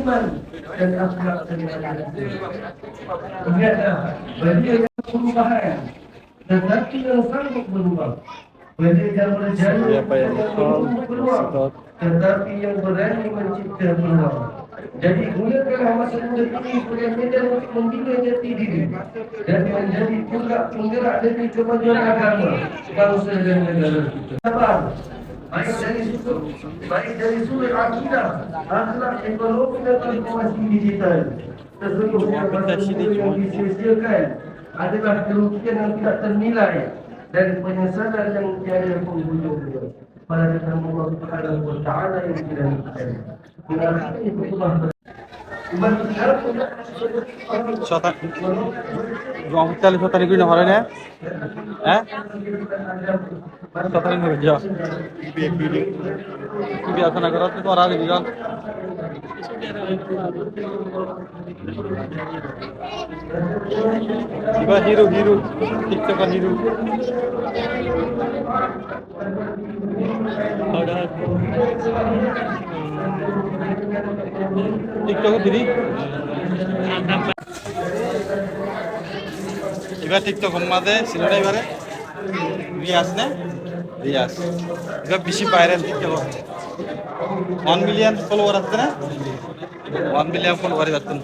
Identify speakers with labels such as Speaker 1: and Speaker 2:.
Speaker 1: iman dan akhlak ingatlah bagi yang perubahan dan hati yang sanggup berubah. Bagi yang berjaya berpeluang, tetapi yang berani mencipta peluang. Jadi gunakanlah masa muda ini sebagai medan untuk membina jati diri dan menjadi penggerak demi kemajuan agama, bangsa dan negara kita. Sabar, baik dari sudut akidah, akhlak, ekonomi dan informasi digital. Sesungguhnya masa muda yang disia-siakan adalah kerugian yang tidak ternilai dan penyesalan yang tiada penghujungnya. Pada nama Allah Subhanahu wa Ta'ala yang dilanjutkan. Mengakhiri pertemuan
Speaker 2: শতানি শতানি করে না হয় না হ্যাঁ শতানি করে যাও কি বিয়াসনা করত তো আর বিজন ইবা hero hero TikToker hero TikTok দিদি এবার টিকটক মাঝে ছিল না এবারে রিয়াজ না রিয়াজ এবার বেশি ভাইরাল টিকটক 1 মিলিয়ন ফলোয়ার আছে না 1 মিলিয়ন ফলোয়ার আছে